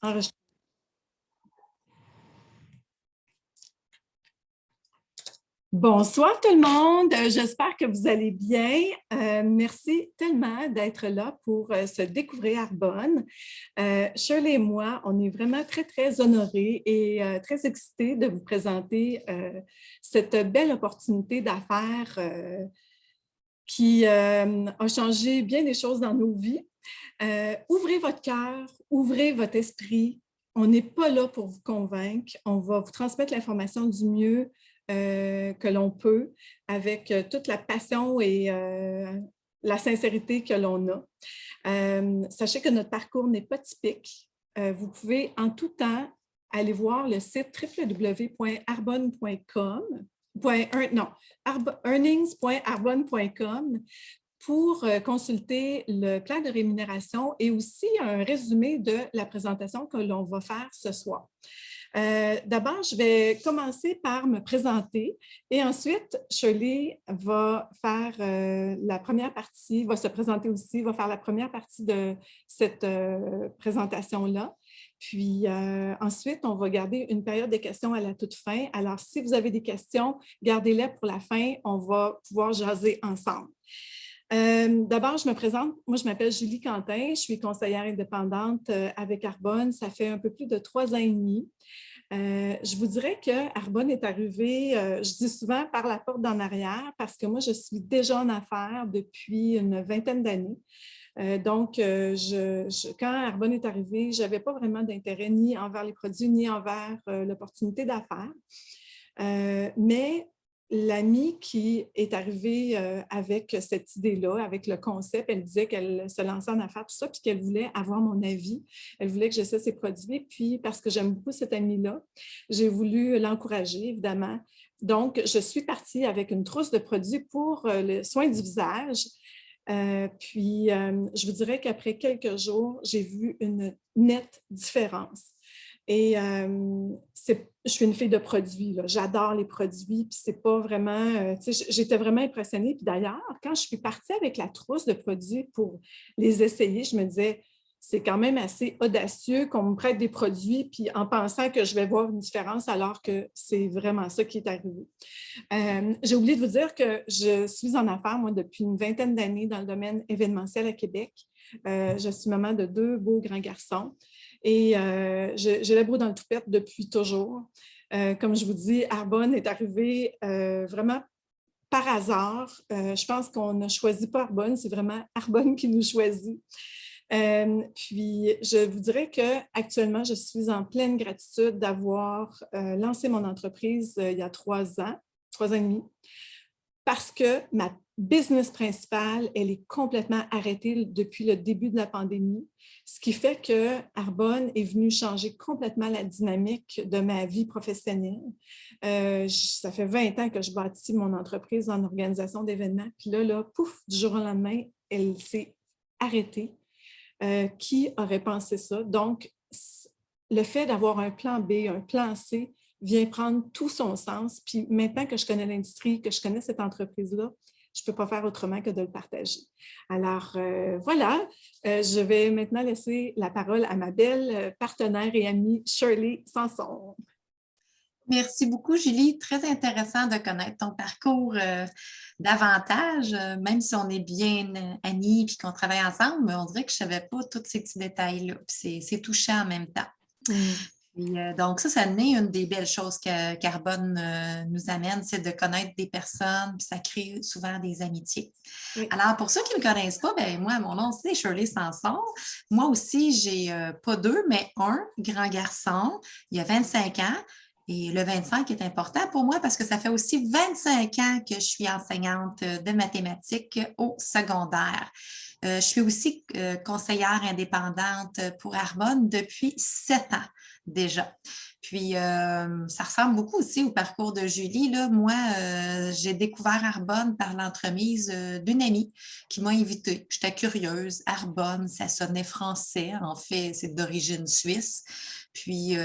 Enregistre. Bonsoir tout le monde, j'espère que vous allez bien. Merci tellement d'être là pour se découvrir Arbonne. Shirley et moi, on est vraiment très, très honorés et très excités de vous présenter cette belle opportunité d'affaires qui a changé bien des choses dans nos vies. Ouvrez votre cœur, ouvrez votre esprit. On n'est pas là pour vous convaincre. On va vous transmettre l'information du mieux que l'on peut, avec toute la passion et la sincérité que l'on a. Sachez que notre parcours n'est pas typique. Vous pouvez en tout temps aller voir le site www.arbonne.com, earnings.arbonne.com pour consulter le plan de rémunération et aussi un résumé de la présentation que l'on va faire ce soir. D'abord, je vais commencer par me présenter et ensuite, Shirley va faire la première partie, va se présenter aussi, va faire la première partie de cette présentation-là. Puis ensuite, on va garder une période de questions à la toute fin. Alors, si vous avez des questions, gardez-les pour la fin. On va pouvoir jaser ensemble. D'abord, je me présente. Moi, je m'appelle Julie Quentin. Je suis conseillère indépendante avec Arbonne. Ça fait un peu plus de 3 ans et demi. Je vous dirais que Arbonne est arrivée, je dis souvent, par la porte d'en arrière parce que moi, je suis déjà en affaires depuis une vingtaine d'années. Donc, quand Arbonne est arrivée, je n'avais pas vraiment d'intérêt ni envers les produits, ni envers l'opportunité d'affaires. Mais l'amie qui est arrivée avec cette idée-là, avec le concept, elle disait qu'elle se lançait en affaires, tout ça, puis qu'elle voulait avoir mon avis. Elle voulait que j'essaie ses produits. Puis, parce que j'aime beaucoup cette amie-là, j'ai voulu l'encourager, évidemment. Donc, je suis partie avec une trousse de produits pour le soin du visage. Je vous dirais qu'après quelques jours, j'ai vu une nette différence. Et je suis une fille de produits, j'adore les produits, puis c'est pas vraiment, j'étais vraiment impressionnée. Puis d'ailleurs, quand je suis partie avec la trousse de produits pour les essayer, je me disais, c'est quand même assez audacieux qu'on me prête des produits, puis en pensant que je vais voir une différence, alors que c'est vraiment ça qui est arrivé. J'ai oublié de vous dire que je suis en affaires, moi, depuis une vingtaine d'années dans le domaine événementiel à Québec. Je suis maman de 2 beaux grands garçons. Et j'ai la broue dans le toupette depuis toujours. Comme je vous dis, Arbonne est arrivée vraiment par hasard. Je pense qu'on n'a choisi pas Arbonne, c'est vraiment Arbonne qui nous choisit. Puis, je vous dirais qu'actuellement, je suis en pleine gratitude d'avoir lancé mon entreprise il y a 3 ans, 3 ans et demi, parce que ma business principale, elle est complètement arrêtée depuis le début de la pandémie, ce qui fait que Arbonne est venue changer complètement la dynamique de ma vie professionnelle. Ça fait 20 ans que je bâtis mon entreprise en organisation d'événements, puis là, pouf, du jour au lendemain, elle s'est arrêtée. Qui aurait pensé ça? Donc, le fait d'avoir un plan B, un plan C, vient prendre tout son sens. Puis maintenant que je connais l'industrie, que je connais cette entreprise-là, je ne peux pas faire autrement que de le partager. Alors, voilà, je vais maintenant laisser la parole à ma belle partenaire et amie Shirley Sanson. Merci beaucoup, Julie. Très intéressant de connaître ton parcours davantage, même si on est bien amis et qu'on travaille ensemble, mais on dirait que je ne savais pas tous ces petits détails-là. C'est touchant en même temps. Puis, donc, ça n'est une des belles choses que Carbone nous amène, c'est de connaître des personnes, puis ça crée souvent des amitiés. Oui. Alors, pour ceux qui ne me connaissent pas, ben moi, mon nom, c'est Shirley Sanson. Moi aussi, j'ai pas 2, mais un grand garçon. Il y a 25 ans. Et le 25 est important pour moi parce que ça fait aussi 25 ans que je suis enseignante de mathématiques au secondaire. Je suis aussi conseillère indépendante pour Arbonne depuis 7 ans déjà. Puis, ça ressemble beaucoup aussi au parcours de Julie. Là. Moi, j'ai découvert Arbonne par l'entremise d'une amie qui m'a invitée. J'étais curieuse. Arbonne, ça sonnait français. En fait, c'est d'origine suisse. Puis,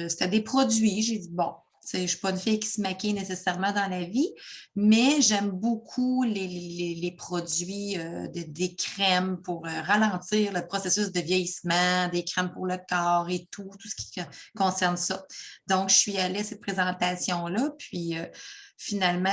c'était des produits. J'ai dit, bon, Je ne suis pas une fille qui se maquille nécessairement dans la vie, mais j'aime beaucoup les produits, des crèmes pour ralentir le processus de vieillissement, des crèmes pour le corps et tout ce qui concerne ça. Donc, je suis allée à cette présentation-là, puis finalement,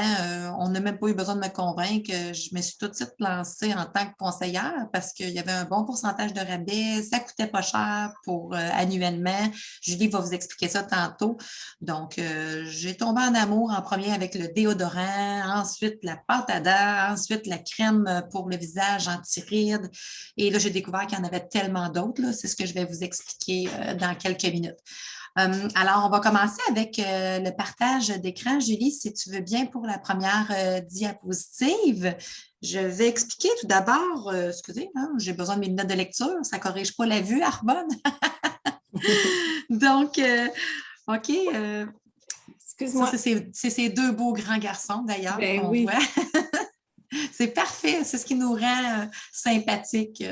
on n'a même pas eu besoin de me convaincre. Je me suis tout de suite lancée en tant que conseillère parce qu'il y avait un bon pourcentage de rabais, ça ne coûtait pas cher pour annuellement. Julie va vous expliquer ça tantôt. Donc, j'ai tombé en amour en premier avec le déodorant, ensuite la pâte à dents, ensuite la crème pour le visage anti-rides. Et là, j'ai découvert qu'il y en avait tellement d'autres. C'est ce que je vais vous expliquer dans quelques minutes. Alors, on va commencer avec le partage d'écran. Julie, si tu veux bien pour la première diapositive. Je vais expliquer tout d'abord, excusez, hein, j'ai besoin de mes notes de lecture, ça ne corrige pas la vue, Arbonne. Donc, OK. Excuse-moi. Ça, c'est ces deux beaux grands garçons, d'ailleurs, Ben qu'on oui. voit. C'est parfait, c'est ce qui nous rend sympathiques.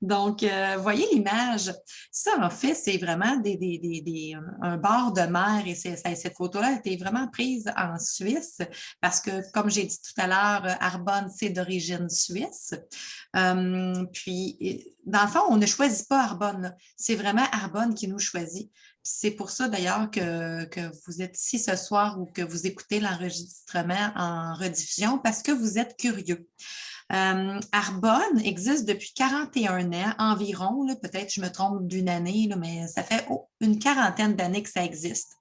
Donc, voyez l'image. Ça, en fait, c'est vraiment un bord de mer et cette photo-là a été vraiment prise en Suisse parce que, comme j'ai dit tout à l'heure, Arbonne, c'est d'origine suisse. Puis, dans le fond, on ne choisit pas Arbonne. C'est vraiment Arbonne qui nous choisit. C'est pour ça d'ailleurs que vous êtes ici ce soir ou que vous écoutez l'enregistrement en rediffusion parce que vous êtes curieux. Arbonne existe depuis 41 ans environ, peut-être je me trompe d'une année, là, mais ça fait une quarantaine d'années que ça existe.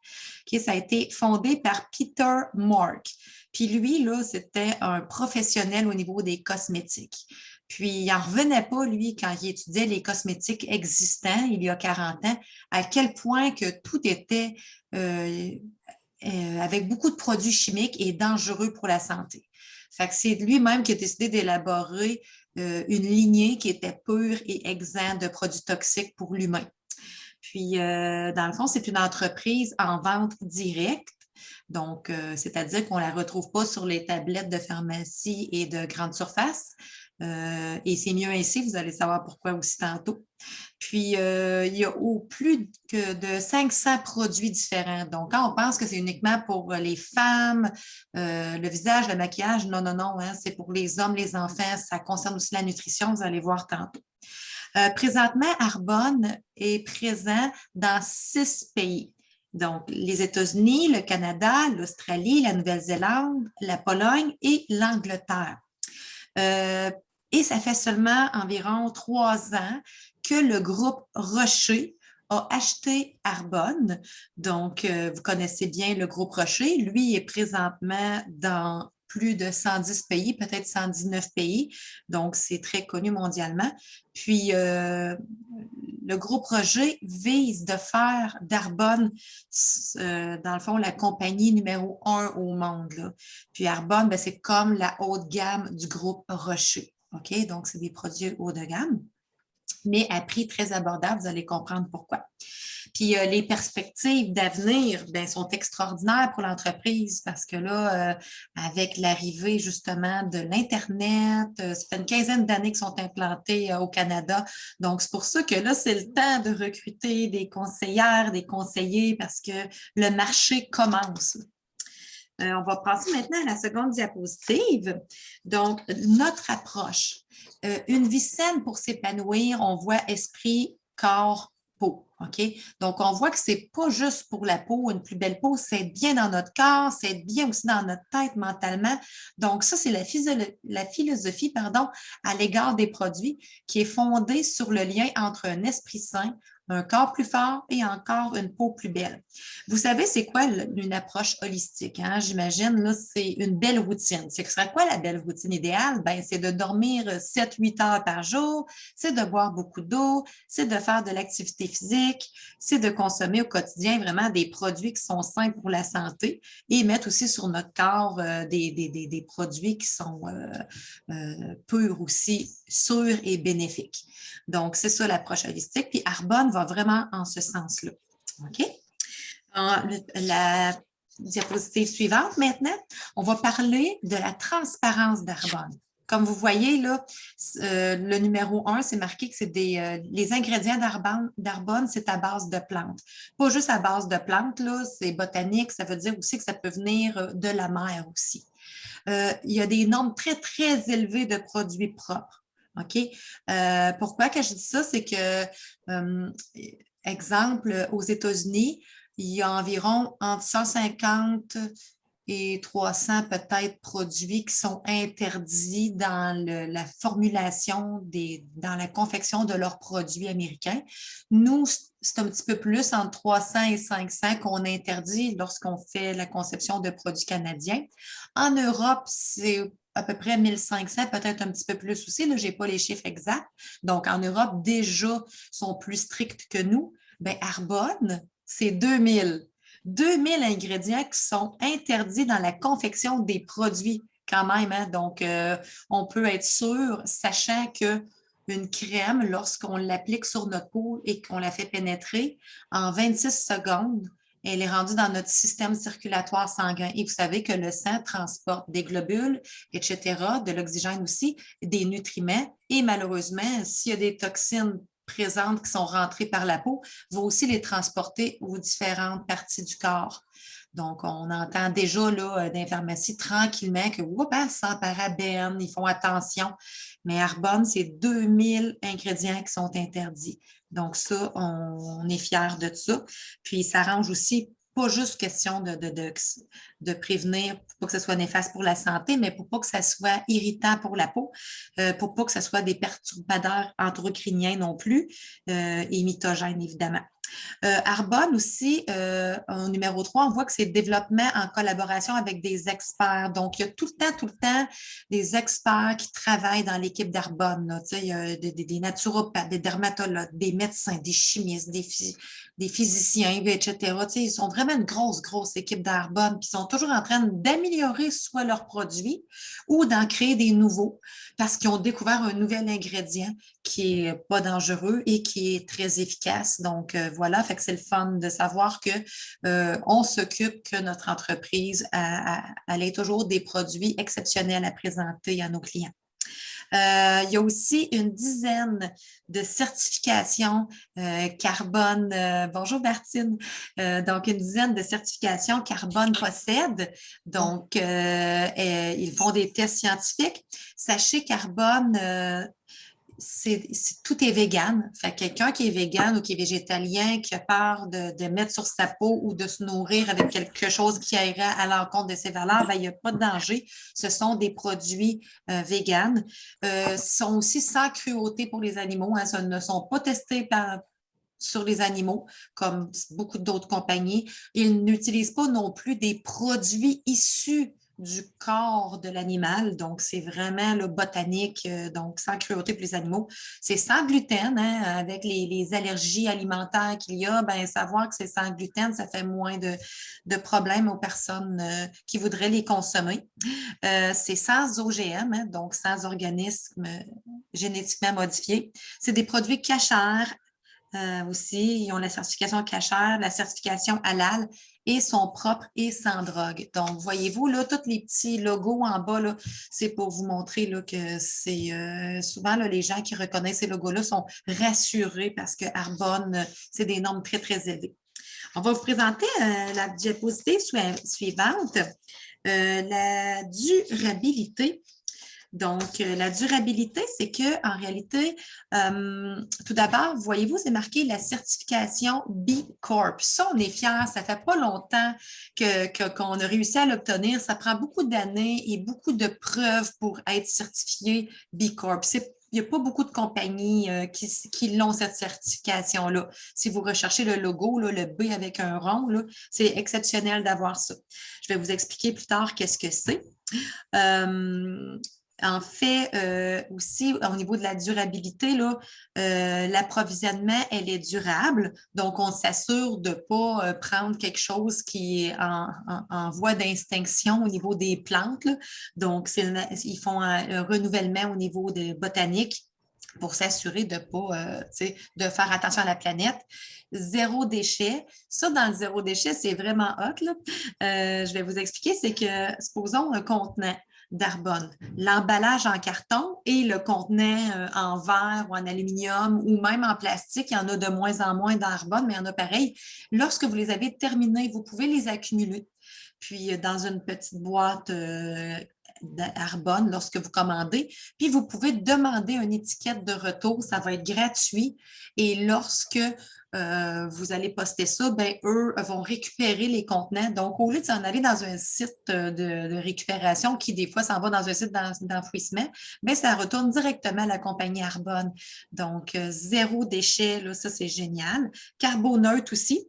Okay, ça a été fondé par Peter Mark. Puis lui, là, c'était un professionnel au niveau des cosmétiques. Puis, il n'en revenait pas, lui, quand il étudiait les cosmétiques existants il y a 40 ans, à quel point que tout était avec beaucoup de produits chimiques et dangereux pour la santé. Fait que c'est lui-même qui a décidé d'élaborer une lignée qui était pure et exempte de produits toxiques pour l'humain. Puis, dans le fond, c'est une entreprise en vente directe. Donc, c'est-à-dire qu'on ne la retrouve pas sur les tablettes de pharmacie et de grande surface. Et c'est mieux ainsi, vous allez savoir pourquoi aussi tantôt. Puis, il y a plus que de 500 produits différents. Donc, quand on pense que c'est uniquement pour les femmes, le visage, le maquillage, non, non, non, hein, c'est pour les hommes, les enfants, ça concerne aussi la nutrition, vous allez voir tantôt. Présentement, Arbonne est présent dans 6 pays. Donc, les États-Unis, le Canada, l'Australie, la Nouvelle-Zélande, la Pologne et l'Angleterre. Et ça fait seulement environ 3 ans que le groupe Rocher a acheté Arbonne. Donc, vous connaissez bien le groupe Rocher. Lui est présentement dans plus de 110 pays, peut-être 119 pays. Donc, c'est très connu mondialement. Puis, le groupe Rocher vise de faire d'Arbonne, dans le fond, la compagnie numéro 1 au monde, là. Puis, Arbonne, c'est comme la haute gamme du groupe Rocher. OK? Donc, c'est des produits haut de gamme, mais à prix très abordable. Vous allez comprendre pourquoi. Puis, les perspectives d'avenir sont extraordinaires pour l'entreprise parce que là, avec l'arrivée justement de l'Internet, ça fait une quinzaine d'années qu'ils sont implantés au Canada. Donc, c'est pour ça que là, c'est le temps de recruter des conseillères, des conseillers parce que le marché commence. On va passer maintenant à la seconde diapositive. Donc, notre approche. Une vie saine pour s'épanouir, on voit esprit, corps, peau. OK? Donc, on voit que ce n'est pas juste pour la peau, une plus belle peau, c'est être bien dans notre corps, c'est être bien aussi dans notre tête mentalement. Donc, ça, c'est la philosophie à l'égard des produits qui est fondée sur le lien entre un esprit sain, un corps plus fort et encore une peau plus belle. Vous savez, c'est quoi une approche holistique? Hein? J'imagine, là, c'est une belle routine. Ce serait quoi la belle routine idéale? C'est de dormir 7-8 heures par jour, c'est de boire beaucoup d'eau, c'est de faire de l'activité physique, c'est de consommer au quotidien vraiment des produits qui sont sains pour la santé et mettre aussi sur notre corps des produits qui sont purs aussi, sûrs et bénéfiques. Donc, c'est ça l'approche holistique. Puis Arbonne va vraiment en ce sens-là. OK? La diapositive suivante maintenant, on va parler de la transparence d'Arbonne. comme vous voyez, là, le numéro 1, c'est marqué que c'est les ingrédients d'Arbonne, c'est à base de plantes. Pas juste à base de plantes, là, c'est botanique, ça veut dire aussi que ça peut venir de la mer aussi. Il y a des normes très, très élevées de produits propres. OK? Pourquoi que je dis ça? C'est que, exemple, aux États-Unis, il y a environ entre 150 et 300 peut-être produits qui sont interdits dans la formulation, dans la confection de leurs produits américains. Nous, c'est un petit peu plus, entre 300 et 500 qu'on interdit lorsqu'on fait la conception de produits canadiens. En Europe, c'est à peu près 1500, peut-être un petit peu plus aussi. Je n'ai pas les chiffres exacts. Donc, en Europe, déjà, sont plus stricts que nous. Bien, Arbonne, c'est 2000. 2000 ingrédients qui sont interdits dans la confection des produits quand même. Hein? Donc, on peut être sûr, sachant qu'une crème, lorsqu'on l'applique sur notre peau et qu'on la fait pénétrer, en 26 secondes, elle est rendue dans notre système circulatoire sanguin. Et vous savez que le sang transporte des globules, etc., de l'oxygène aussi, des nutriments. Et malheureusement, s'il y a des toxines présentes qui sont rentrées par la peau, va aussi les transporter aux différentes parties du corps. Donc, on entend déjà là, dans les pharmacies tranquillement que sans parabènes, ils font attention. Mais Arbonne, c'est 2000 ingrédients qui sont interdits. Donc, ça, on est fiers de ça. Puis, ça arrange aussi pas juste question de prévenir pour pas que ce soit néfaste pour la santé, mais pour pas que ça soit irritant pour la peau, pour pas que ce soit des perturbateurs endocriniens non plus, et mitogènes, évidemment. Arbonne aussi, au numéro 3, on voit que c'est développement en collaboration avec des experts. Donc, il y a tout le temps des experts qui travaillent dans l'équipe d'Arbonne. Il y a des naturopathes, des dermatologues, des médecins, des chimistes, des physiciens, etc. Ils sont vraiment une grosse équipe d'Arbonne qui sont toujours en train d'améliorer soit leurs produits ou d'en créer des nouveaux parce qu'ils ont découvert un nouvel ingrédient qui n'est pas dangereux et qui est très efficace. Donc, voilà, fait que c'est le fun de savoir que on s'occupe que notre entreprise elle ait toujours des produits exceptionnels à présenter à nos clients. Il y a aussi une dizaine de certifications carbone. Bonjour Bertine. Donc, une dizaine de certifications carbone possède. Donc, ils font des tests scientifiques. Sachez Carbone, tout est vegan. Fait que quelqu'un qui est vegan ou qui est végétalien, qui a peur de mettre sur sa peau ou de se nourrir avec quelque chose qui irait à l'encontre de ses valeurs, ben, il n'y a pas de danger. Ce sont des produits véganes. Sont aussi sans cruauté pour les animaux. Hein. Ce ne sont pas testés sur les animaux, comme beaucoup d'autres compagnies. Ils n'utilisent pas non plus des produits issus du corps de l'animal. Donc, c'est vraiment le botanique, donc sans cruauté pour les animaux. C'est sans gluten, hein, avec les allergies alimentaires qu'il y a, ben, savoir que c'est sans gluten, ça fait moins de problèmes aux personnes qui voudraient les consommer. C'est sans OGM, hein, donc sans organismes génétiquement modifiés. C'est des produits cachers, aussi, ils ont la certification cachère, la certification halal et sont propres et sans drogue. Donc, voyez-vous, là, tous les petits logos en bas, là, c'est pour vous montrer là, que c'est souvent là, les gens qui reconnaissent ces logos-là sont rassurés parce que Arbonne, c'est des normes très, très élevées. On va vous présenter la diapositive suivante, la durabilité. Donc, la durabilité, c'est qu'en réalité, tout d'abord, voyez-vous, c'est marqué la certification B Corp. Ça, on est fiers. Ça fait pas longtemps qu'on a réussi à l'obtenir. Ça prend beaucoup d'années et beaucoup de preuves pour être certifié B Corp. Il n'y a pas beaucoup de compagnies qui l'ont, cette certification-là. Si vous recherchez le logo, là, le B avec un rond, c'est exceptionnel d'avoir ça. Je vais vous expliquer plus tard qu'est-ce que c'est. En fait, aussi, au niveau de la durabilité, l'approvisionnement, elle est durable. Donc, on s'assure de ne pas prendre quelque chose qui est en voie d'extinction au niveau des plantes. Là. Donc, ils font un renouvellement au niveau de botanique pour s'assurer de pas, de faire attention à la planète. Zéro déchet. Ça, dans le zéro déchet, c'est vraiment hot. Là. Je vais vous expliquer, c'est que, supposons un contenant. d'Arbonne. L'emballage en carton et le contenant en verre ou en aluminium ou même en plastique, il y en a de moins en moins dans Arbonne, mais il y en a pareil. Lorsque vous les avez terminés, vous pouvez les accumuler. Puis dans une petite boîte d'Arbonne lorsque vous commandez. Puis vous pouvez demander une étiquette de retour, ça va être gratuit. Et lorsque vous allez poster ça, ben, eux vont récupérer les contenants. Donc, au lieu de s'en aller dans un site de récupération qui, des fois, s'en va dans un site d'enfouissement, ben, ça retourne directement à la compagnie Arbonne. Donc, zéro déchet, là, ça, c'est génial. Carboneutre aussi.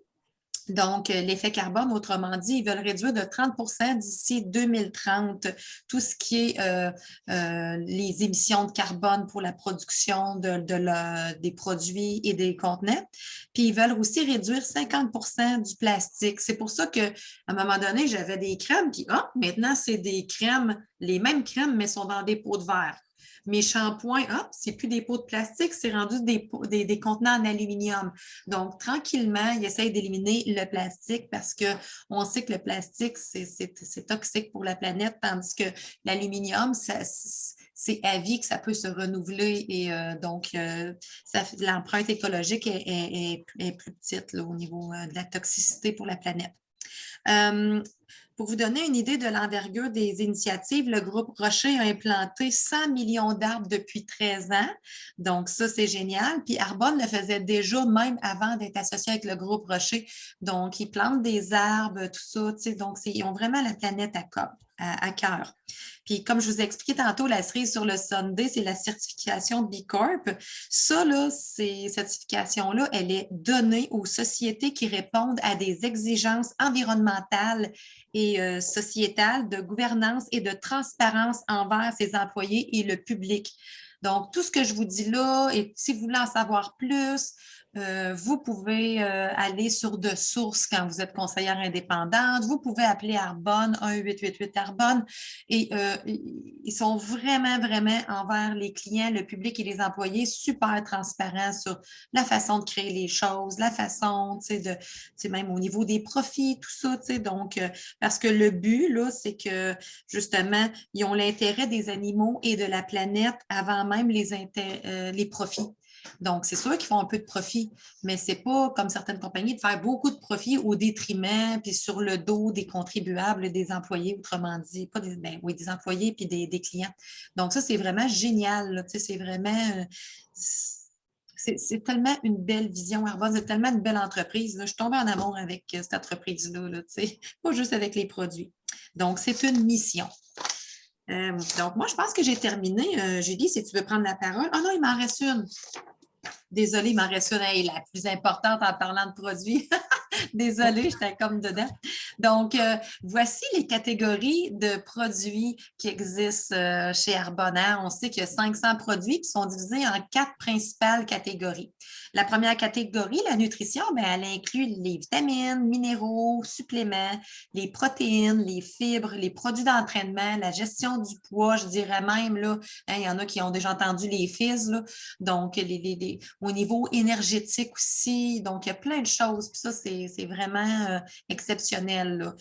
Donc, l'effet carbone, autrement dit, ils veulent réduire de 30 d'ici 2030 tout ce qui est les émissions de carbone pour la production des produits et des contenants. Puis, ils veulent aussi réduire 50 du plastique. C'est pour ça qu'à un moment donné, j'avais des crèmes, puis maintenant, c'est des crèmes, les mêmes crèmes, mais sont dans des pots de verre. Mes shampoings, c'est plus des pots de plastique, c'est rendu des contenants en aluminium. Donc, tranquillement, ils essayent d'éliminer le plastique parce qu'on sait que le plastique, c'est toxique pour la planète, tandis que l'aluminium, c'est à vie que ça peut se renouveler et donc, l'empreinte écologique est plus petite là, au niveau de la toxicité pour la planète. Pour vous donner une idée de l'envergure des initiatives, le groupe Rocher a implanté 100 millions d'arbres depuis 13 ans. Donc, ça, c'est génial. Puis Arbonne le faisait déjà même avant d'être associé avec le groupe Rocher. Donc, ils plantent des arbres, tout ça. Tu sais, donc, ils ont vraiment la planète à cœur. Puis, comme je vous ai expliqué tantôt, la cerise sur le Sunday, c'est la certification B Corp. Ça, là, cette certification-là, elle est donnée aux sociétés qui répondent à des exigences environnementales et sociétale de gouvernance et de transparence envers ses employés et le public. Donc, tout ce que je vous dis là, et si vous voulez en savoir plus, vous pouvez aller sur De Source quand vous êtes conseillère indépendante. Vous pouvez appeler Arbonne, 1-888 Arbonne. Et ils sont vraiment, vraiment envers les clients, le public et les employés, super transparents sur la façon de créer les choses, la façon, tu sais, même au niveau des profits, tout ça, tu sais. Donc, parce que le but, là, c'est que, justement, ils ont l'intérêt des animaux et de la planète avant même les profits. Donc, c'est sûr qu'ils font un peu de profit, mais ce n'est pas comme certaines compagnies de faire beaucoup de profit au détriment puis sur le dos des contribuables, des employés, autrement dit, pas des, ben, oui, des employés puis des clients. Donc, ça, c'est vraiment génial. Là, c'est vraiment. C'est tellement une belle vision, Arbonne, c'est tellement une belle entreprise. Là. Je suis tombée en amour avec cette entreprise-là, là, pas juste avec les produits. Donc, c'est une mission. Donc, moi, je pense que j'ai terminé. Julie, si tu veux prendre la parole. Ah non, il m'en reste une. Désolée, il m'en reste une, la plus importante en parlant de produits. Désolée, j'étais comme dedans. Donc, voici les catégories de produits qui existent chez Arbonne. On sait qu'il y a 500 produits qui sont divisés en 4 principales catégories. La première catégorie, la nutrition, elle inclut les vitamines, minéraux, suppléments, les protéines, les fibres, les produits d'entraînement, la gestion du poids, je dirais même, là, il y en a qui ont déjà entendu les FIS, là, donc au niveau énergétique aussi. Donc, il y a plein de choses. Puis ça, c'est vraiment exceptionnel.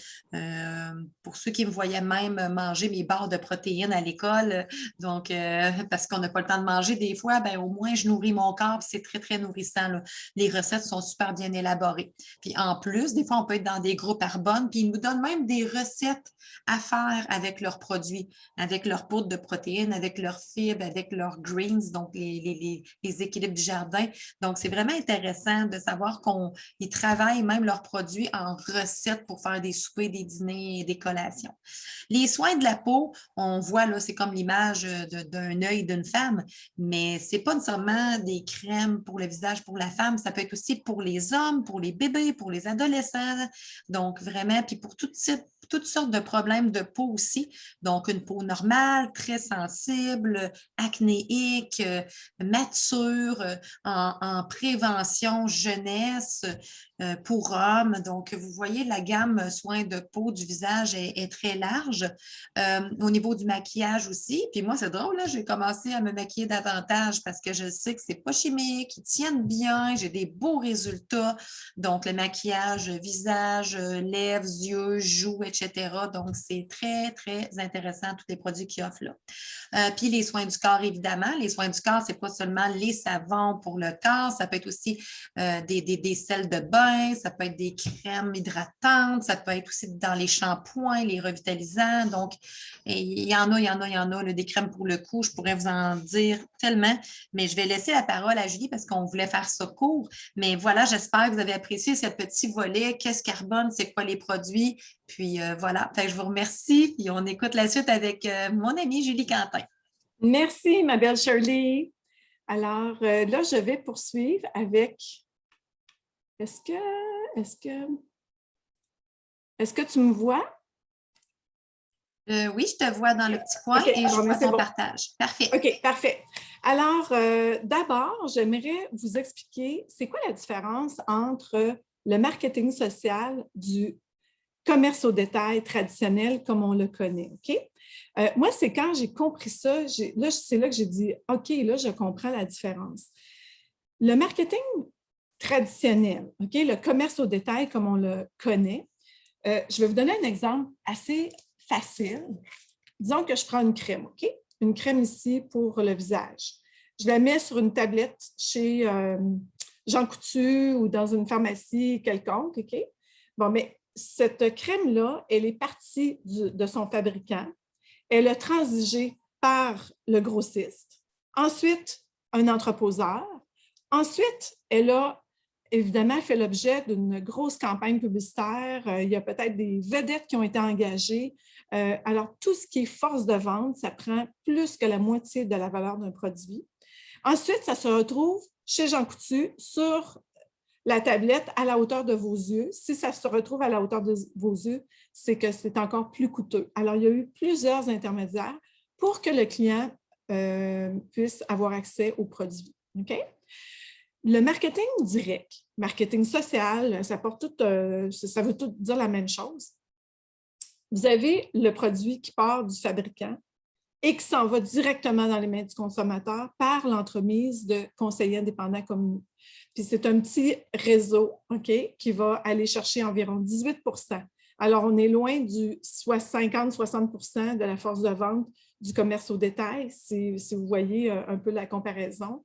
Pour ceux qui me voyaient même manger mes barres de protéines à l'école, donc parce qu'on n'a pas le temps de manger des fois, au moins je nourris mon corps, puis c'est très, très nourrissant. Là. Les recettes sont super bien élaborées. Puis en plus, des fois, on peut être dans des groupes Arbonne, puis ils nous donnent même des recettes à faire avec leurs produits, avec leur poudre de protéines, avec leurs fibres, avec leurs greens, donc les équilibres du jardin. Donc, c'est vraiment intéressant de savoir qu'ils travaillent même leurs produits en recettes pour faire des soupers, des dîners et des collations. Les soins de la peau, on voit là, c'est comme l'image d'un œil d'une femme, mais ce n'est pas nécessairement des crèmes pour le visage pour la femme, ça peut être aussi pour les hommes, pour les bébés, pour les adolescents. Donc, vraiment, puis pour toutes sortes de problèmes de peau aussi. Donc, une peau normale, très sensible, acnéique, mature, en prévention jeunesse. pour hommes. Donc, vous voyez, la gamme soins de peau du visage est très large. Au niveau du maquillage aussi. Puis moi, c'est drôle, là, j'ai commencé à me maquiller davantage parce que je sais que c'est pas chimique, ils tiennent bien, j'ai des beaux résultats. Donc, le maquillage, visage, lèvres, yeux, joues, etc. Donc, c'est très, très intéressant, tous les produits qu'ils offrent là. Puis les soins du corps, évidemment. Les soins du corps, c'est pas seulement les savons pour le corps, ça peut être aussi des sels de bain, ça peut être des crèmes hydratantes, ça peut être aussi dans les shampoings, les revitalisants. Donc, il y en a, là, des crèmes pour le cou, je pourrais vous en dire tellement, mais je vais laisser la parole à Julie parce qu'on voulait faire ça court. Mais voilà, j'espère que vous avez apprécié ce petit volet. Qu'est-ce carbone? C'est quoi les produits? Puis voilà, fait que je vous remercie. Puis on écoute la suite avec mon amie Julie Quentin. Merci, ma belle Shirley. Alors, là, je vais poursuivre avec... Est-ce que tu me vois? Oui, je te vois dans le petit coin et je vois ton partage. Parfait. OK, parfait. Alors, d'abord, j'aimerais vous expliquer c'est quoi la différence entre le marketing social du commerce au détail traditionnel comme on le connaît. OK? Moi, c'est quand j'ai compris ça, là, c'est là que j'ai dit OK, là, je comprends la différence. Le marketing traditionnel, OK, le commerce au détail comme on le connaît, je vais vous donner un exemple assez facile. Disons que je prends une crème, OK? Une crème ici pour le visage. Je la mets sur une tablette chez Jean Coutu ou dans une pharmacie quelconque, OK? Bon, mais cette crème-là, elle est partie de son fabricant. Elle a transigé par le grossiste. Ensuite, un entreposeur. Ensuite, elle a évidemment fait l'objet d'une grosse campagne publicitaire. Il y a peut-être des vedettes qui ont été engagées. Alors, tout ce qui est force de vente, ça prend plus que la moitié de la valeur d'un produit. Ensuite, ça se retrouve chez Jean Coutu sur la tablette à la hauteur de vos yeux. Si ça se retrouve à la hauteur de vos yeux, c'est que c'est encore plus coûteux. Alors, il y a eu plusieurs intermédiaires pour que le client puisse avoir accès aux produits. OK? Le marketing direct, marketing social, ça veut tout dire la même chose. Vous avez le produit qui part du fabricant et qui s'en va directement dans les mains du consommateur par l'entremise de conseillers indépendants comme nous. Puis c'est un petit réseau, OK, qui va aller chercher environ 18 %. Alors, on est loin du 50-60 % de la force de vente du commerce au détail, si vous voyez un peu la comparaison.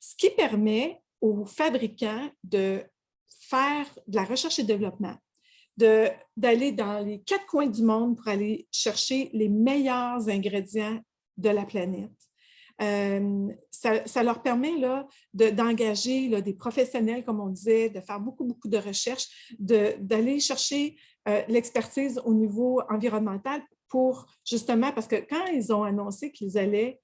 Ce qui permet aux fabricants de faire de la recherche et développement, d'aller dans les 4 coins du monde pour aller chercher les meilleurs ingrédients de la planète. Ça leur permet d'engager des professionnels, comme on disait, de faire beaucoup, beaucoup de recherches, d'aller chercher l'expertise au niveau environnemental pour justement, parce que quand ils ont annoncé qu'ils allaient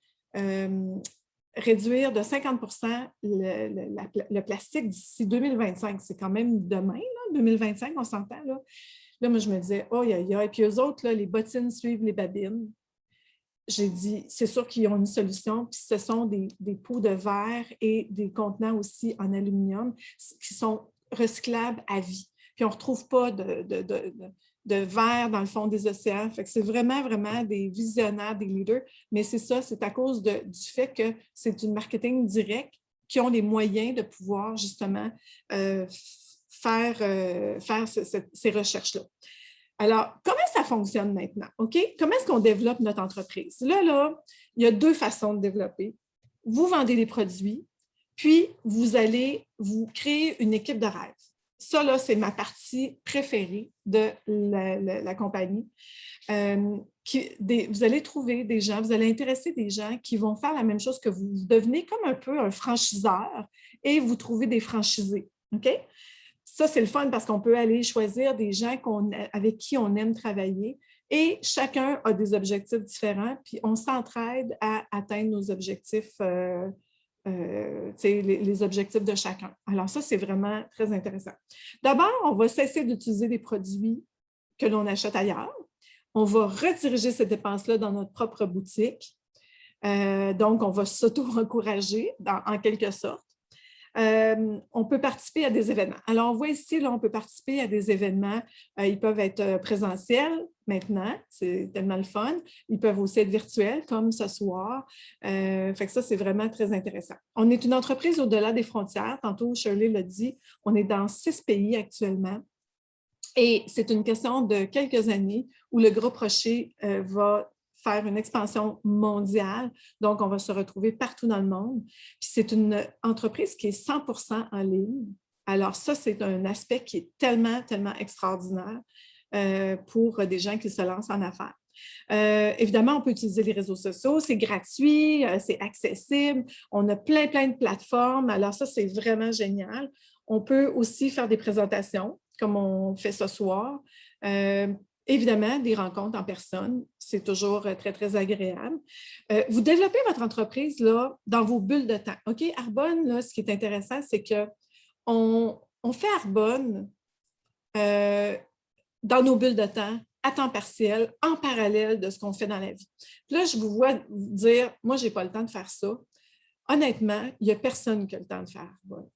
réduire de 50 % le plastique d'ici 2025. C'est quand même demain, là, 2025, on s'entend. Là, moi, je me disais, oh, et puis eux autres, là, les bottines suivent les babines. J'ai dit, c'est sûr qu'ils ont une solution, puis ce sont des pots de verre et des contenants aussi en aluminium qui sont recyclables à vie. Puis on ne retrouve pas de verre dans le fond des océans. Fait que c'est vraiment, vraiment des visionnaires, des leaders. Mais c'est ça, c'est à cause du fait que c'est du marketing direct qui ont les moyens de pouvoir justement faire ces recherches-là. Alors, comment ça fonctionne maintenant? OK? Comment est-ce qu'on développe notre entreprise? Là, il y a 2 façons de développer. Vous vendez des produits, puis vous allez vous créer une équipe de rêve. Ça, là, c'est ma partie préférée de la compagnie. Vous allez trouver des gens, vous allez intéresser des gens qui vont faire la même chose que vous. Vous devenez comme un peu un franchiseur et vous trouvez des franchisés. OK? Ça, c'est le fun parce qu'on peut aller choisir des gens avec qui on aime travailler et chacun a des objectifs différents, puis on s'entraide à atteindre nos objectifs, les objectifs de chacun. Alors ça, c'est vraiment très intéressant. D'abord, on va cesser d'utiliser des produits que l'on achète ailleurs. On va rediriger ces dépenses-là dans notre propre boutique. Donc, on va s'auto-encourager en quelque sorte. On peut participer à des événements. Alors, on voit ici, là, on peut participer à des événements. Ils peuvent être présentiels maintenant, c'est tellement le fun. Ils peuvent aussi être virtuels, comme ce soir. Fait que ça, c'est vraiment très intéressant. On est une entreprise au-delà des frontières. Tantôt, Shirley l'a dit, on est dans 6 pays actuellement. Et c'est une question de quelques années où le groupe Rocher va faire une expansion mondiale. Donc, on va se retrouver partout dans le monde. Puis c'est une entreprise qui est 100% en ligne. Alors ça, c'est un aspect qui est tellement, tellement extraordinaire pour des gens qui se lancent en affaires. Évidemment, on peut utiliser les réseaux sociaux, c'est gratuit, c'est accessible, on a plein, plein de plateformes. Alors ça, c'est vraiment génial. On peut aussi faire des présentations, comme on fait ce soir. Évidemment, des rencontres en personne, c'est toujours très, très agréable. Vous développez votre entreprise là, dans vos bulles de temps. OK, Arbonne, là, ce qui est intéressant, c'est qu'on fait Arbonne dans nos bulles de temps, à temps partiel, en parallèle de ce qu'on fait dans la vie. Puis là, je vous vois dire, moi, je n'ai pas le temps de faire ça. Honnêtement, il n'y a personne qui a le temps de faire Arbonne.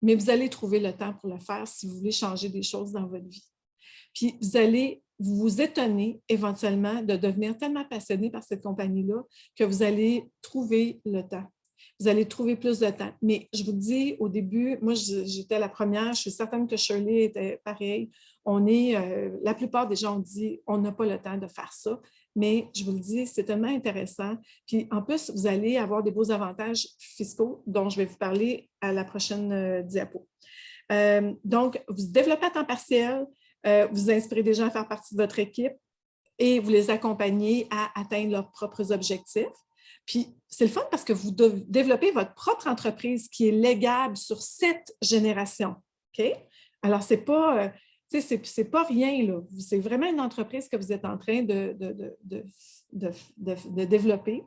Mais vous allez trouver le temps pour le faire si vous voulez changer des choses dans votre vie. Puis vous allez vous étonner éventuellement de devenir tellement passionné par cette compagnie-là que vous allez trouver le temps. Vous allez trouver plus de temps. Mais je vous dis, au début, moi, j'étais la première, je suis certaine que Shirley était pareil. La plupart des gens ont dit, on n'a pas le temps de faire ça. Mais je vous le dis, c'est tellement intéressant. Puis en plus, vous allez avoir des beaux avantages fiscaux dont je vais vous parler à la prochaine diapo. Donc, vous développez à temps partiel, vous inspirez des gens à faire partie de votre équipe et vous les accompagnez à atteindre leurs propres objectifs. Puis, c'est le fun parce que vous développez votre propre entreprise qui est légable sur 7 générations. OK? Alors, c'est pas rien, là. C'est vraiment une entreprise que vous êtes en train de développer.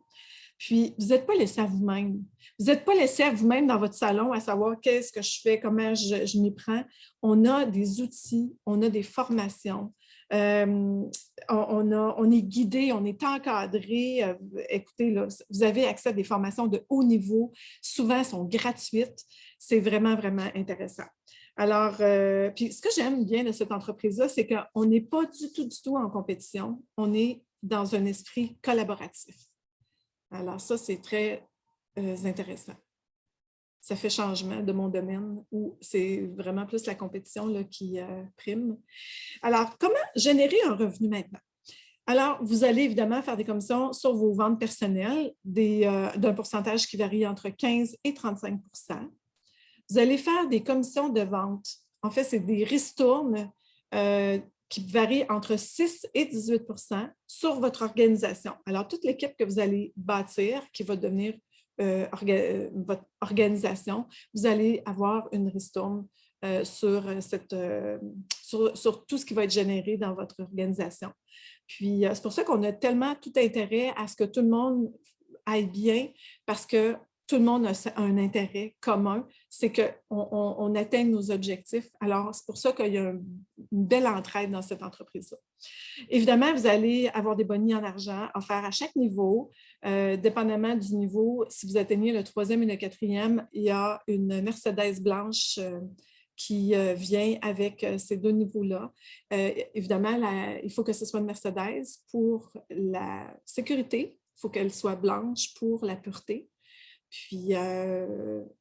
Puis, vous n'êtes pas laissé à vous-même. Vous n'êtes pas laissé à vous-même dans votre salon à savoir qu'est-ce que je fais, comment je m'y prends. On a des outils, on a des formations. On est guidé, on est encadré. Écoutez, là, vous avez accès à des formations de haut niveau. Souvent, elles sont gratuites. C'est vraiment, vraiment intéressant. Alors, puis ce que j'aime bien de cette entreprise-là, c'est qu'on n'est pas du tout en compétition. On est dans un esprit collaboratif. Alors ça, c'est très intéressant. Ça fait changement de mon domaine où c'est vraiment plus la compétition là, qui prime. Alors, comment générer un revenu maintenant? Alors, vous allez évidemment faire des commissions sur vos ventes personnelles d'un pourcentage qui varie entre 15 et 35 %. Vous allez faire des commissions de vente. En fait, c'est des ristournes qui varient entre 6 et 18 % sur votre organisation. Alors, toute l'équipe que vous allez bâtir, qui va devenir votre organisation, vous allez avoir une ristourne sur tout ce qui va être généré dans votre organisation. Puis, c'est pour ça qu'on a tellement tout intérêt à ce que tout le monde aille bien, parce que tout le monde a un intérêt commun, c'est qu'on atteigne nos objectifs. Alors, c'est pour ça qu'il y a une belle entraide dans cette entreprise-là. Évidemment, vous allez avoir des bonnies en argent offerts à chaque niveau, dépendamment du niveau. Si vous atteignez le 3e et le 4e, il y a une Mercedes blanche qui vient avec ces 2 niveaux-là. Évidemment, il faut que ce soit une Mercedes pour la sécurité. Il faut qu'elle soit blanche pour la pureté. Puis,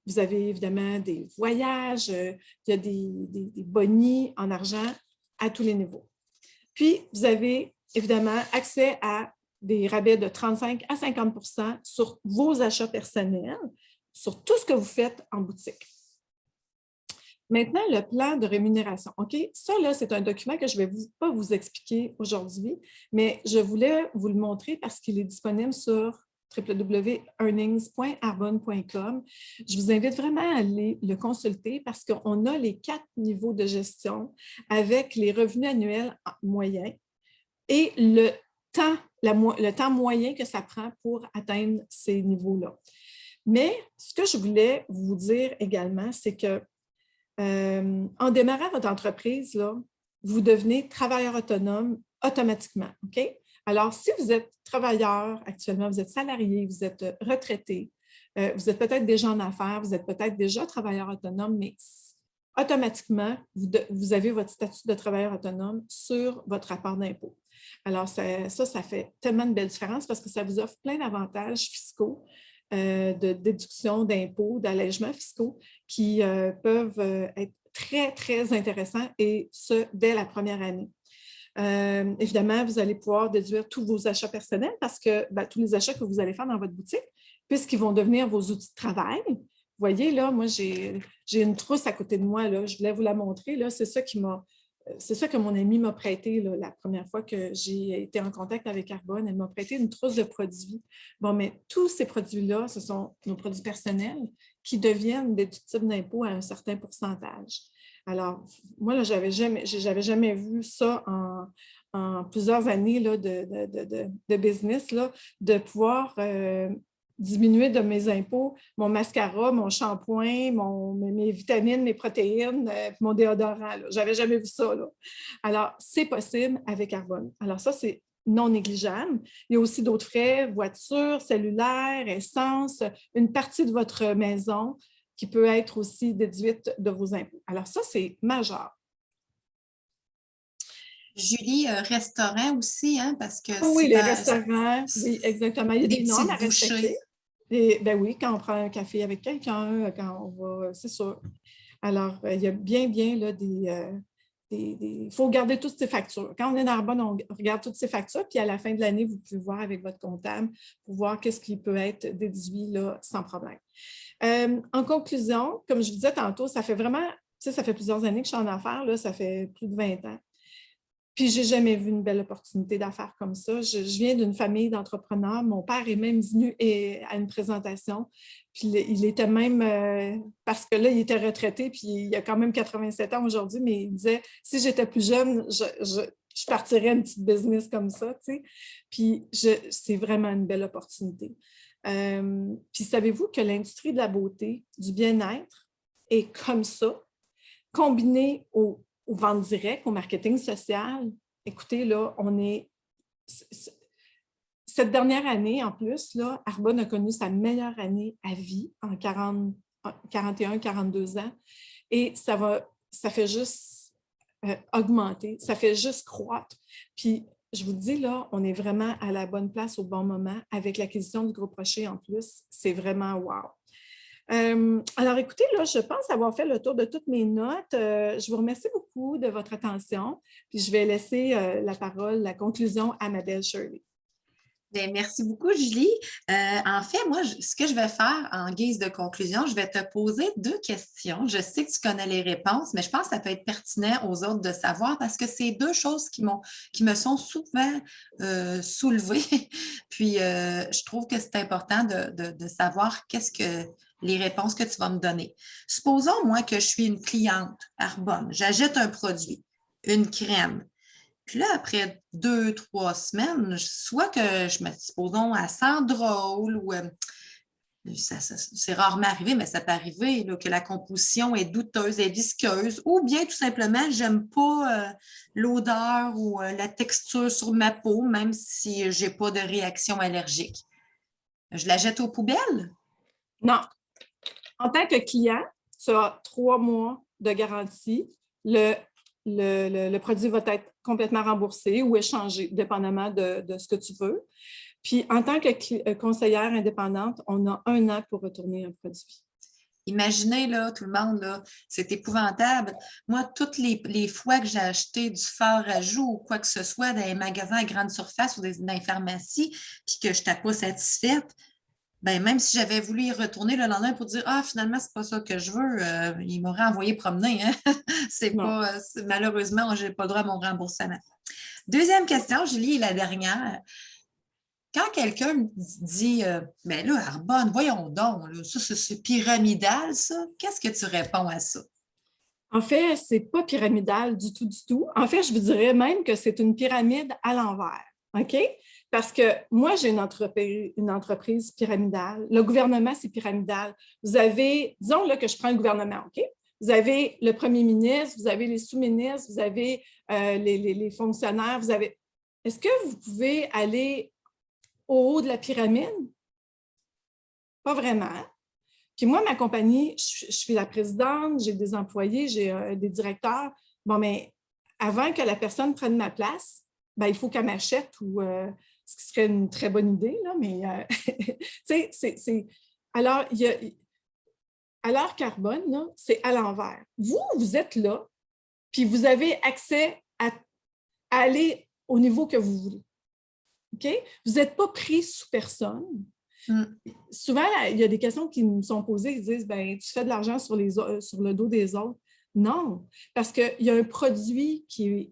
vous avez évidemment des voyages, il y a des bonnies en argent à tous les niveaux. Puis, vous avez évidemment accès à des rabais de 35 à 50 % sur vos achats personnels, sur tout ce que vous faites en boutique. Maintenant, le plan de rémunération. OK? Ça, là, c'est un document que je ne vais pas vous expliquer aujourd'hui, mais je voulais vous le montrer parce qu'il est disponible sur www.earnings.arbonne.com. Je vous invite vraiment à aller le consulter parce qu'on a les 4 niveaux de gestion avec les revenus annuels moyens et le temps moyen que ça prend pour atteindre ces niveaux-là. Mais ce que je voulais vous dire également, c'est que en démarrant votre entreprise, là, vous devenez travailleur autonome automatiquement. OK? Alors, si vous êtes travailleur actuellement, vous êtes salarié, vous êtes retraité, vous êtes peut-être déjà en affaires, vous êtes peut-être déjà travailleur autonome, mais automatiquement, vous avez votre statut de travailleur autonome sur votre rapport d'impôt. Alors, ça fait tellement de belles différences parce que ça vous offre plein d'avantages fiscaux, de déduction d'impôts, d'allègements fiscaux qui peuvent être très, très intéressants et ce, dès la première année. Évidemment, vous allez pouvoir déduire tous vos achats personnels parce que tous les achats que vous allez faire dans votre boutique, puisqu'ils vont devenir vos outils de travail. Vous voyez, là, moi, j'ai une trousse à côté de moi, là, je voulais vous la montrer. Là, c'est ça que mon amie m'a prêté là, la première fois que j'ai été en contact avec Arbonne. Elle m'a prêté une trousse de produits. Bon, mais tous ces produits-là, ce sont nos produits personnels qui deviennent déductibles d'impôt à un certain pourcentage. Alors, moi, là, j'avais jamais vu ça en plusieurs années là, de business, là, de pouvoir diminuer de mes impôts mon mascara, mon shampoing, mes vitamines, mes protéines, mon déodorant. Je n'avais jamais vu ça. Là. Alors, c'est possible avec Arbonne. Alors, ça, c'est non négligeable. Il y a aussi d'autres frais, voiture, cellulaire, essence, une partie de votre maison qui peut être aussi déduite de vos impôts. Alors, ça, c'est majeur. Julie, restaurant aussi, hein, parce que oui, les restaurants, oui, exactement. Il y a des normes à respecter. Ben oui, quand on prend un café avec quelqu'un, quand on va, c'est sûr. Alors, il y a bien là, il faut regarder toutes ces factures. Quand on est dans Arbonne, on regarde toutes ces factures, puis à la fin de l'année, vous pouvez voir avec votre comptable pour voir qu'est-ce qui peut être déduit là, sans problème. En conclusion, comme je vous disais tantôt, ça fait vraiment, ça fait plusieurs années que je suis en affaires, là, ça fait plus de 20 ans. Puis, je n'ai jamais vu une belle opportunité d'affaires comme ça. Je viens d'une famille d'entrepreneurs. Mon père est même venu à une présentation. Puis, il était même, parce que là, il était retraité, puis il a quand même 87 ans aujourd'hui, mais il disait, si j'étais plus jeune, je partirais une petite business comme ça, tu sais. Puis, c'est vraiment une belle opportunité. Puis, savez-vous que l'industrie de la beauté, du bien-être, est comme ça, combinée aux ventes directes, au marketing social. Écoutez, là, cette dernière année, en plus, là, Arbonne a connu sa meilleure année à vie en 41, 42 ans. Et ça fait juste augmenter, ça fait juste croître. Puis, je vous dis, là, on est vraiment à la bonne place au bon moment avec l'acquisition du Groupe Rocher en plus. C'est vraiment wow. Alors, écoutez, là, je pense avoir fait le tour de toutes mes notes. Je vous remercie beaucoup de votre attention. Puis, je vais laisser la parole, la conclusion à ma belle Shirley. Bien, merci beaucoup, Julie. En fait, moi, ce que je vais faire en guise de conclusion, je vais te poser 2 questions. Je sais que tu connais les réponses, mais je pense que ça peut être pertinent aux autres de savoir parce que c'est 2 choses qui me sont souvent soulevées. Puis, je trouve que c'est important de savoir qu'est-ce que les réponses que tu vas me donner. Supposons, moi, que je suis une cliente Arbonne. J'achète un produit, une crème. Puis là, après 2-3 semaines, soit que je me supposons, elle sent drôle ou c'est rarement arrivé, mais ça peut arriver là, que la composition est douteuse, est visqueuse, ou bien tout simplement, j'aime pas l'odeur ou la texture sur ma peau, même si je n'ai pas de réaction allergique. Je la jette aux poubelles? Non. En tant que client, tu as 3 mois de garantie. Le produit va être complètement remboursé ou échangé, dépendamment de ce que tu veux. Puis, en tant que conseillère indépendante, on a 1 an pour retourner un produit. Imaginez, là, tout le monde, là, c'est épouvantable. Moi, toutes les fois que j'ai acheté du fard à joues ou quoi que ce soit dans les magasins à grande surface ou dans les pharmacies, puis que je n'étais pas satisfaite, ben, même si j'avais voulu y retourner le lendemain pour dire ah, finalement, c'est pas ça que je veux, il m'aurait envoyé promener. Hein? Malheureusement, je n'ai pas le droit à mon remboursement. 2e question, Julie, et la dernière. Quand quelqu'un me dit ben là, Arbonne, voyons donc, là, ça, c'est pyramidal, ça, qu'est-ce que tu réponds à ça? En fait, ce n'est pas pyramidal du tout, du tout. En fait, je vous dirais même que c'est une pyramide à l'envers. OK? Parce que moi, j'ai une entreprise pyramidale. Le gouvernement, c'est pyramidal. Vous avez, disons là que je prends le gouvernement, OK? Vous avez le premier ministre, vous avez les sous-ministres, vous avez les fonctionnaires, vous avez... Est-ce que vous pouvez aller au haut de la pyramide? pas vraiment. Puis moi, ma compagnie, je suis la présidente, j'ai des employés, j'ai des directeurs. Bon, mais avant que la personne prenne ma place, ben, il faut qu'elle m'achète ou ce qui serait une très bonne idée, là, mais tu sais, alors, à l'heure carbone, là, c'est à l'envers. Vous êtes là, puis vous avez accès à aller au niveau que vous voulez. OK? Vous n'êtes pas pris sous personne. Souvent, il y a des questions qui me sont posées, ils disent, ben, tu fais de l'argent sur le dos des autres. Non, parce qu'il y a un produit il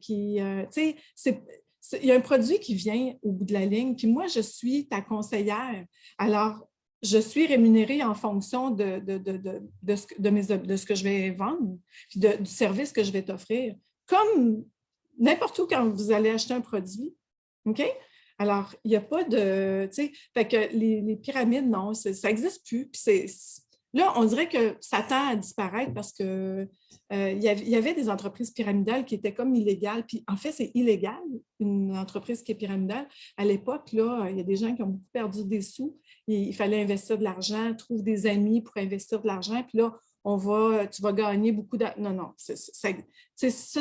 y a un produit qui vient au bout de la ligne, puis moi, je suis ta conseillère. Alors, je suis rémunérée en fonction de ce que je vais vendre, puis du service que je vais t'offrir, comme n'importe où quand vous allez acheter un produit. OK? Alors, il n'y a pas de, tu sais, fait que les pyramides, non, ça n'existe plus. Puis là, on dirait que ça tend à disparaître parce que il y avait des entreprises pyramidales qui étaient comme illégales. Puis en fait, c'est illégal, une entreprise qui est pyramidale. À l'époque, là, il y a des gens qui ont beaucoup perdu des sous. Il fallait investir de l'argent, trouve des amis pour investir de l'argent. Puis là, tu vas gagner beaucoup d'argent. Non, non, ça,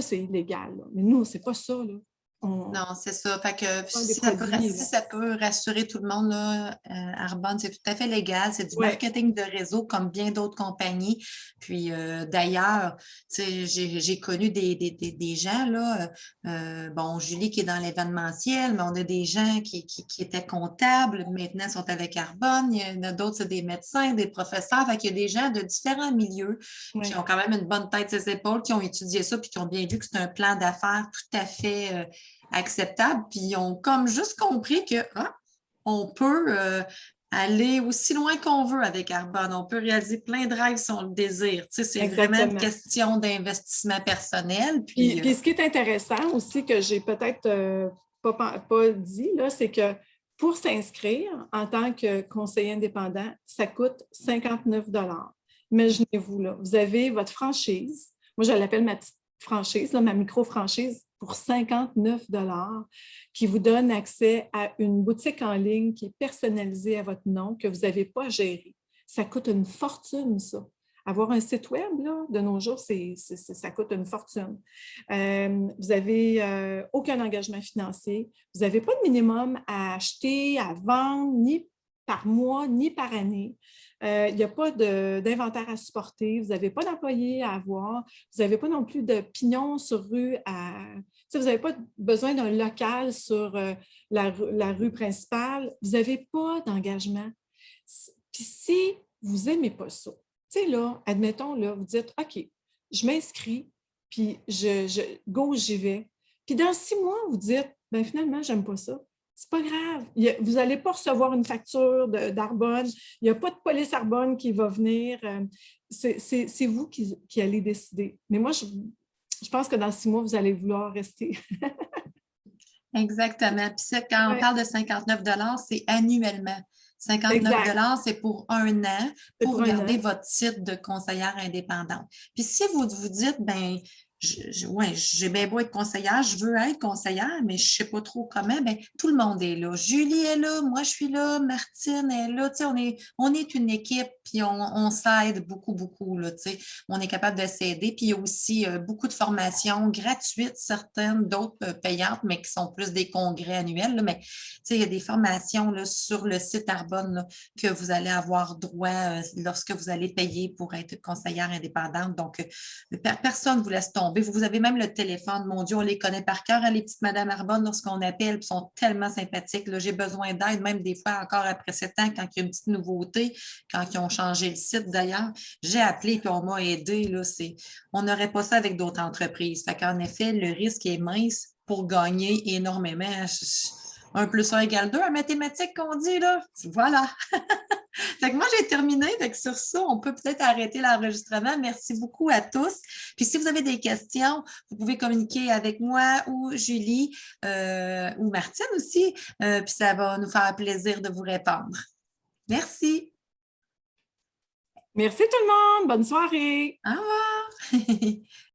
c'est illégal. Là. Mais nous, c'est pas ça, là. Non, c'est ça. Fait que Des produits, si ça peut rassurer tout le monde, là, Arbonne, c'est tout à fait légal. C'est du marketing de réseau comme bien d'autres compagnies. Puis d'ailleurs, j'ai connu des gens, là, bon, Julie qui est dans l'événementiel, mais on a des gens qui étaient comptables, maintenant sont avec Arbonne. Il y en a d'autres, c'est des médecins, des professeurs. Fait qu'il y a des gens de différents milieux qui ont quand même une bonne tête sur les épaules, qui ont étudié ça, puis qui ont bien vu que c'est un plan d'affaires tout à fait acceptable, puis ils ont comme juste compris que on peut aller aussi loin qu'on veut avec Arbonne. On peut réaliser plein de rêves si on le désire. Tu sais, c'est vraiment une question d'investissement personnel. Puis ce qui est intéressant aussi, que j'ai peut-être pas dit, là, c'est que pour s'inscrire en tant que conseiller indépendant, ça coûte 59 $. Imaginez-vous, là, vous avez votre franchise. Moi, je l'appelle ma petite franchise, là, ma micro-franchise, pour 59 $ qui vous donne accès à une boutique en ligne qui est personnalisée à votre nom, que vous n'avez pas géré. Ça coûte une fortune, ça. Avoir un site web, là, de nos jours, ça coûte une fortune. Vous n'avez aucun engagement financier. Vous n'avez pas de minimum à acheter, à vendre, ni par mois, ni par année. Il n'y a pas d'inventaire à supporter. Vous n'avez pas d'employés à avoir. Vous n'avez pas non plus de pignon sur rue à... Vous n'avez pas besoin d'un local sur la rue principale. Vous n'avez pas d'engagement. Puis si vous n'aimez pas ça, tu sais, là, admettons, là, vous dites, OK, je m'inscris, puis go, j'y vais. Puis dans 6 mois, vous dites, ben finalement, j'aime pas ça. C'est pas grave. Vous n'allez pas recevoir une facture d'Arbonne. Il n'y a pas de police Arbonne qui va venir. C'est vous qui allez décider. Mais moi, je pense que dans 6 mois, vous allez vouloir rester. Exactement. Puis ça, quand on parle de 59 $, c'est annuellement. 59 $, c'est pour un an pour garder votre titre de conseillère indépendante. Puis si vous vous dites, ben j'ai bien beau être conseillère, je veux être conseillère, mais je ne sais pas trop comment, bien, tout le monde est là. Julie est là, moi je suis là, Martine est là, tu sais, on est une équipe, puis on s'aide beaucoup, beaucoup, là, tu sais. On est capable de s'aider, puis il y a aussi beaucoup de formations gratuites, certaines, d'autres payantes, mais qui sont plus des congrès annuels, là, mais tu sais, il y a des formations là, sur le site Arbonne là, que vous allez avoir droit lorsque vous allez payer pour être conseillère indépendante. Donc, personne ne vous laisse tomber. Vous avez même le téléphone. Mon Dieu, on les connaît par cœur, hein, les petites Madame Arbonne, lorsqu'on appelle, ils sont tellement sympathiques. J'ai besoin d'aide, même des fois, encore après 7 ans, quand il y a une petite nouveauté, quand ils ont changé le site d'ailleurs. J'ai appelé et on m'a aidé. Là, on n'aurait pas ça avec d'autres entreprises. Fait qu'en effet, le risque est mince pour gagner énormément. 1 + 1 = 2 en mathématiques qu'on dit, là. Voilà. Fait que moi, j'ai terminé. Fait que sur ça, on peut peut-être arrêter l'enregistrement. Merci beaucoup à tous. Puis si vous avez des questions, vous pouvez communiquer avec moi ou Julie ou Martine aussi. Puis ça va nous faire plaisir de vous répondre. Merci. Merci tout le monde. Bonne soirée. Au revoir.